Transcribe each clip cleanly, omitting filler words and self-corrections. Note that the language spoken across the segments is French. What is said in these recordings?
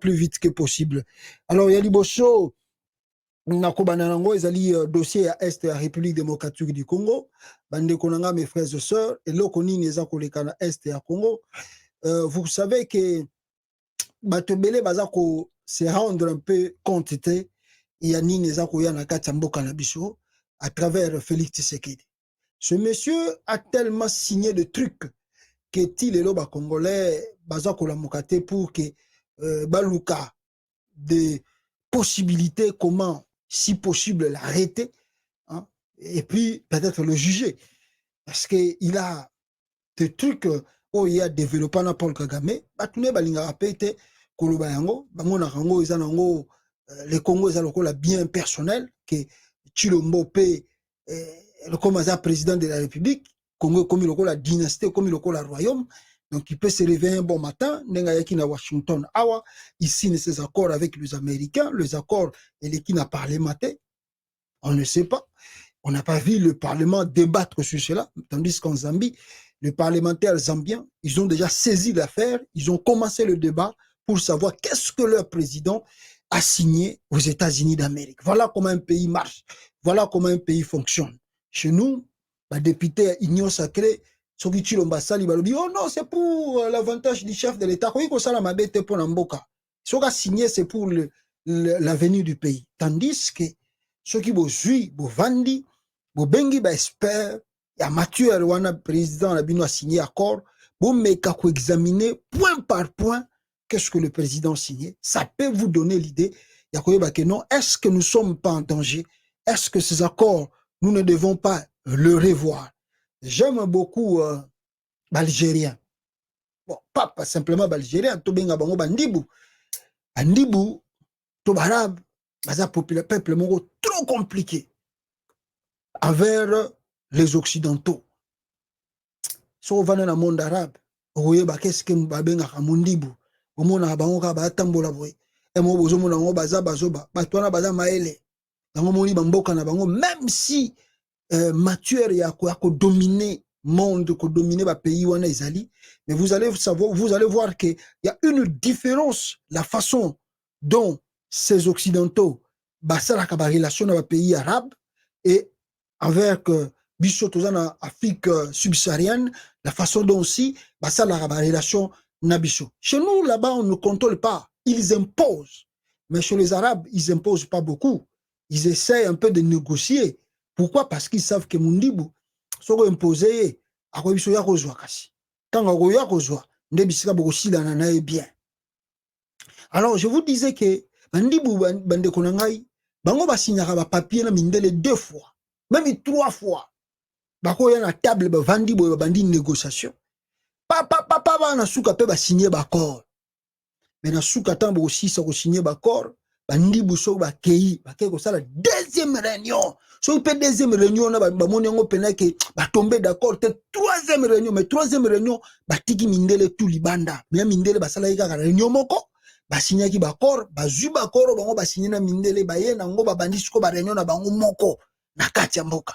plus vite que possible. Alors, il y a Liboso, Nakobanango, ils ont dossier à Est de la République démocratique du Congo. Bande Konanga, mes frères et sœurs, et l'Okoni Neza Kolekana Est de la Congo. Vous savez que Batobele Bazako se rendre un peu compte, il y a Neza Koyana Katambo Kanabiso à travers Félix Tshisekedi. Ce monsieur a tellement signé de trucs que ti lelo ba congolais baza ko la mokate pour que baluka des possibilités comment si possible l'arrêter, hein, et puis peut-être le juger parce que il a des trucs où il a développé na Paul Kagame batune balinga rapete koloba yango bamona yango ezana ngo le Congo ezana lokola bien personnel que Chilombo pe comme un président de la République, Congo comme la dynastie, comme le royaume, donc il peut se réveiller un bon matin, à Washington, awa, il signe ses accords avec les Américains, les accords et les qui n'a parlementaire, on ne sait pas, on n'a pas vu le Parlement débattre sur cela, tandis qu'en Zambie, les parlementaires zambiens, ils ont déjà saisi l'affaire, ils ont commencé le débat pour savoir qu'est-ce que leur président a signé aux États-Unis d'Amérique. Voilà comment un pays marche, voilà comment un pays fonctionne. Chez nous, les députés Union Sacrée, ceux qui ont dit oh non, c'est pour l'avantage du chef de l'État. Ce qui a signé, c'est pour l'avenir du pays. Tandis que ceux qui ont joué, Bovandi, Bobengi, expert, et Mathieu Erwana, président, a signé accord, mais quand examiner point par point qu'est-ce que le président a signé, ça peut vous donner l'idée. Est-ce que nous ne sommes pas en danger? Est-ce que ces accords, nous ne devons pas le revoir? J'aime beaucoup l'Algérien. Bon, pas simplement l'Algérien, tout bien bango bandibou. Bandibou, tout arabe, baza peuple mongo trop compliqué envers les occidentaux. Si on va dans le monde arabe, qu'est-ce que babenga mondibou? Omona bango ka ba tambola boy. Et mo bozo mona ngo baza bazoba, batwana baza maele. Bango moni bamboka na bango, même si matuère ya ko dominer monde, ko dominer ba pays wana izali, mais vous allez savoir, vous allez voir que il y a une différence la façon dont ces occidentaux basala ka ba relation na ba pays arabes et avec biso tozana Afrique subsaharienne, la façon dont aussi basala ka ba relation nabiso. Chez nous là-bas on ne contrôle pas, ils imposent. Mais chez les Arabes, ils imposent pas beaucoup. Ils essayent un peu de négocier. Pourquoi? Parce qu'ils savent que Mundibu, si on impose, à quoi ils sont à kasi. Quand on a rejoint, ndebisika bokosi dans nanae bien. Alors je vous disais que Mundibu bande konangai, bango basignaka ba papier na mindele 2 fois, même 3 fois. Bako ya na table ba vandi bo bandi négociation. Papa na suka pe ba signer ba accord. Mais na suka tambo aussi ça ko signer ba accord. Bandi buso ba kei ba kei ko sala deuxième réunion. So peut deuxième réunion na ba moni ngo pena ke ba tomber d'accord te troisième réunion, mais troisième réunion ba tiki mindele tout libanda. Mais mindele ba sala ika réunion moko ba signer ki ba accord, ba zu ba accord bango ba signer na mindele ba ye na ngo ba bandi siko ba réunion na bango moko na kati ya mboka.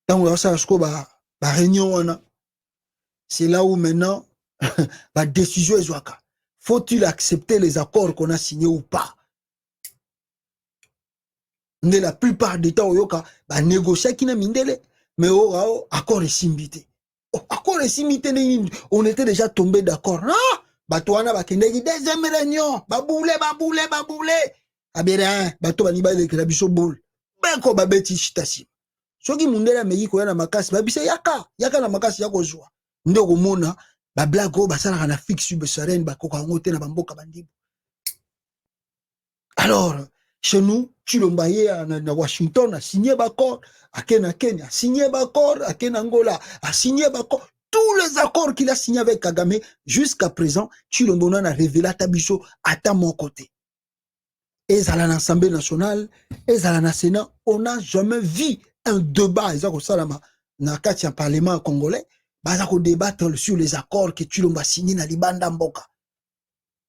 Donc là ça siko ba réunion wana. C'est là où maintenant la décision est jouaka. Faut-il accepter les accords qu'on a signés ou pas? Mais la plupart des temps, on négocier qui n'a mindele, mais accord est simbité. Accord est simbité, on était déjà tombé d'accord. Ah, batouana bakendegi deuxième réunion, baboule. Abera, bato baniba de krabiso boule. Beko babeti chitasi. Soki mundela meyi ko yana makasi, babise yaka na makasi yako zwa. Ndeko mona ba blago basala na fixe subsaharienne ba kokango te na bamboka bandibu. Alors chez nous Chilombaye à Washington a signé d'accord, à Kenya a signé d'accord, à Angola a signé d'accord, tous les accords qu'il a signés avec Kagame jusqu'à présent Chilombo a révélé à Tabiso à mon côté. Et à l'Assemblée nationale, et à la Sénat, on n'a jamais vu un débat na katia parlement congolais. Baza ko débattre sur les accords que Chilombo a signés na Libanda Mboka.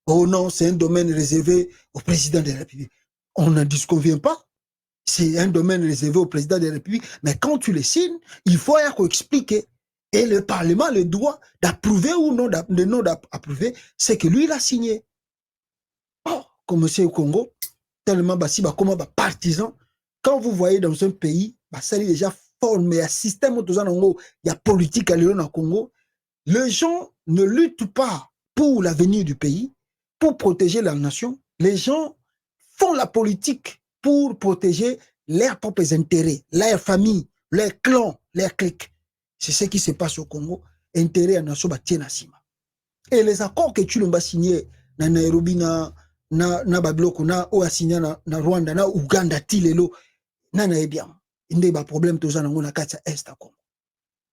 Oh non, c'est un domaine réservé au président de la République. On ne disconvient pas. C'est un domaine réservé au président de la République. Mais quand tu le signes, il faut expliquer. Et le Parlement a le droit d'approuver ou non, d'approuver ce que lui il a signé. comme c'est au Congo, tellement basi ba comment ba partisan. Quand vous voyez dans un pays, bah ça est déjà formé un système il y a politique à l'élo dans Congo. Les gens ne luttent pas pour l'avenir du pays, pour protéger la nation. Les gens font la politique pour protéger leurs propres intérêts, leur famille, leur clan, leur clique. C'est ce qui se passe au Congo. Intérêt à la nation, et les accords que tu l'as signé na Nairobi, na Babiloko, na signé na Rwanda, na Uganda, Tilelo, na bien. Il y a des problèmes tous en Angola, Katia Est à Congo.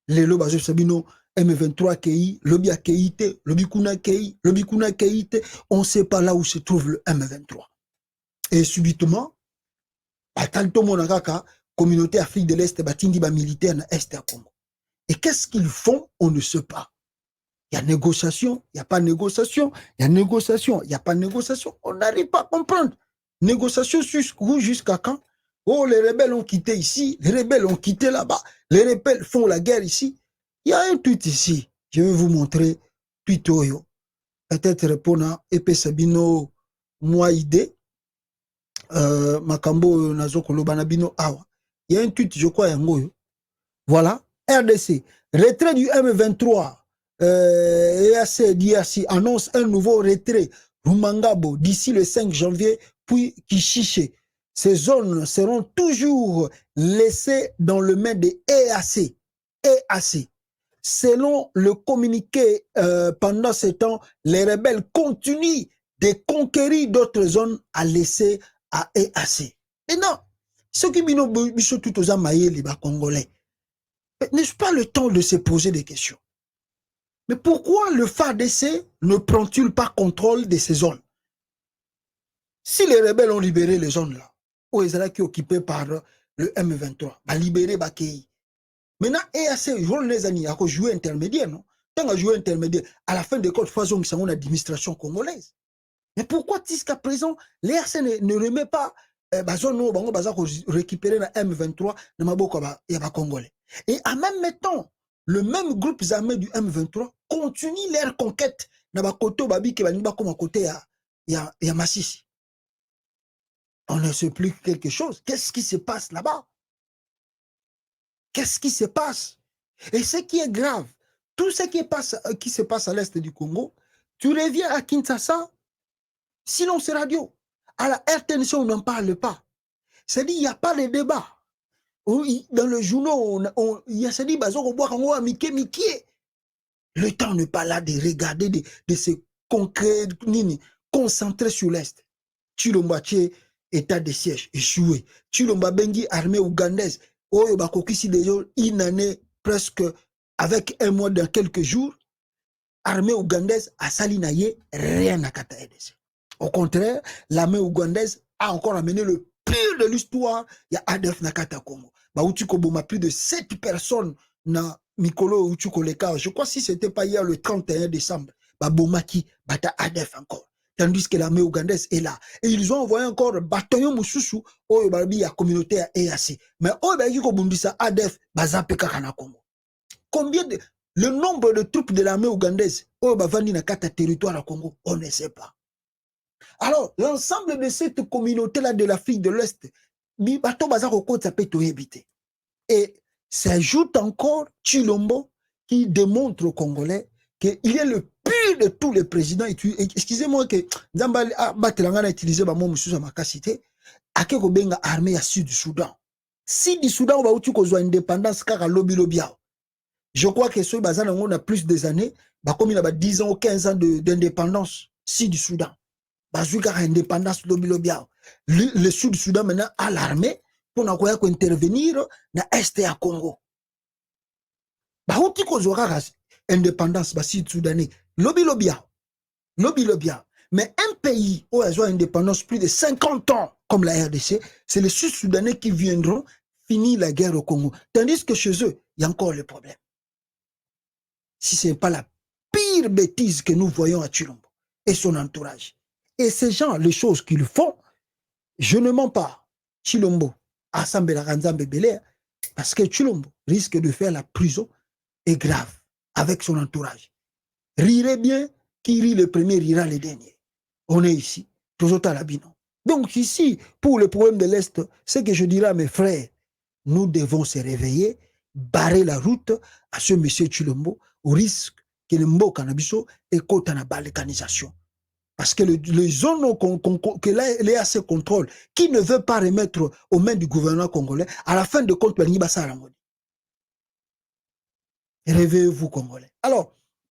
Lelo bazo sabino M23 Kei, lobby a Keite, lobby kuna Kei, lobby kuna Keite, on sait pas là où se trouve le M23. Et subitement, batalto monakaka, communauté Afrique de l'Est, batindi ba militaire na Est à Congo. Et qu'est-ce qu'ils font? On ne sait pas. Il y a négociation, il n'y a pas négociation, il y a négociation, il n'y a pas négociation. On n'arrive pas à comprendre. Négociation jusqu'à quand? Oh, les rebelles ont quitté ici, les rebelles ont quitté là-bas, les rebelles font la guerre ici. Il y a un tweet ici. Je vais vous montrer tweet Oyo. Peut-être répondre Epe Sabino, moi idée. Makambo Nazoko Lobanabino Awa. Il y a un tweet, je crois, Yangoyo. Voilà. RDC. Retrait du M23. EAC DRC annonce un nouveau retrait Rumangabo d'ici le 5 janvier, puis Kishiche. Ces zones seront toujours laissées dans le main des EAC. EAC. Selon le communiqué, pendant ce temps, les rebelles continuent de conquérir d'autres zones à laisser à EAC. Et non, ceux qui sont tout aux amaillés, les Congolais, n'est-ce pas le temps de se poser des questions? Mais pourquoi le FARDC ne prend-il pas contrôle de ces zones? Si les rebelles ont libéré les zones là, où ils sont occupés par le M23, bah libérer Bakei. Maintenant, EAC, les amis, à jouer intermédiaire, non? Tant à jouer intermédiaire, à la fin de compte, faisons que une administration congolaise. Mais pourquoi jusqu'à présent, l'EAC ne remet pas zone où on va récupérer la M23 de Maboko et à Congolais? Et en même temps, le même groupe armé du M23 continue leur conquête dans le côté Babi qui va nous comme à côté il y a Massissi. On ne sait plus quelque chose. Qu'est-ce qui se passe là-bas? Qu'est-ce qui se passe? Et ce qui est grave, tout ce qui se passe à l'est du Congo, tu reviens à Kinshasa, silence radio. À la RTNC, on n'en parle pas. C'est-à-dire, il n'y a pas de débat. Dans le journal, il y a ce dit, le temps n'est pas là de regarder, de se concentrer sur l'Est. Chilombaché, état de siège, échoué. Chilomba Bengi, armée ougandaise. Oyo bakokisi déjà une année presque avec un mois dans quelques jours. Armée ougandaise à Salinaye, rien à Kata RDC. Au contraire, l'armée ougandaise a encore amené le pire de l'histoire. Il y a ADF Nakata Congo. Baoutuko Boma, plus de 7 personnes na Mikolo Uchuko Leka. Je crois que si ce n'était pas hier le 31 décembre, Bomaki, Bata ADF encore. Tandis que l'armée ougandaise est là. Et ils ont envoyé encore bataillon Moussoussou, au Babi à communauté à EAC. Mais au Babi Kobundisa ADF, Bazapeka Kana Congo. Combien de. Le nombre de troupes de l'armée ougandaise, au Bavandi na Kata territoire à Congo, on ne sait pas. Alors, l'ensemble de cette communauté-là de l'Afrique de l'Ouest, et s'ajoute encore Chilombo qui démontre aux Congolais qu'il est le pire de tous les présidents. Excusez-moi que Nzambali a utilisé ma mot à ma cité. A que benga armée à Sud du Soudan. Si du Soudan va où tu as indépendance car à lobby. Je crois que ceux bazan on a plus des années, comme il a 10 ans ou 15 ans d'indépendance si du Soudan. Bazouka indépendance lobby. Le Sud du Soudan maintenant a l'armée pour intervenir dans l'Est à Congo. Où tu as indépendance sud-soudanais lobby. Mais un pays où ils ont indépendance plus de 50 ans, comme la RDC, c'est les Sud-Soudanais qui viendront finir la guerre au Congo. Tandis que chez eux, il y a encore le problème. Si ce n'est pas la pire bêtise que nous voyons à Chilombo et son entourage. Et ces gens, les choses qu'ils font, je ne mens pas. Chilombo, Assemble la Ranzambe Belé, parce que Chilombo risque de faire la prison et grave avec son entourage. Rirez bien, qui rit le premier rira le dernier. On est ici. Donc ici, pour le problème de l'Est, ce que je dirais à mes frères, nous devons se réveiller, barrer la route à ce monsieur Chilombo, au risque que le mot cannabiso est côté la balkanisation. Parce que les zones que l'EAC contrôle, qui ne veut pas remettre aux mains du gouvernement congolais, à la fin de compte, réveillez-vous, Congolais. Alors,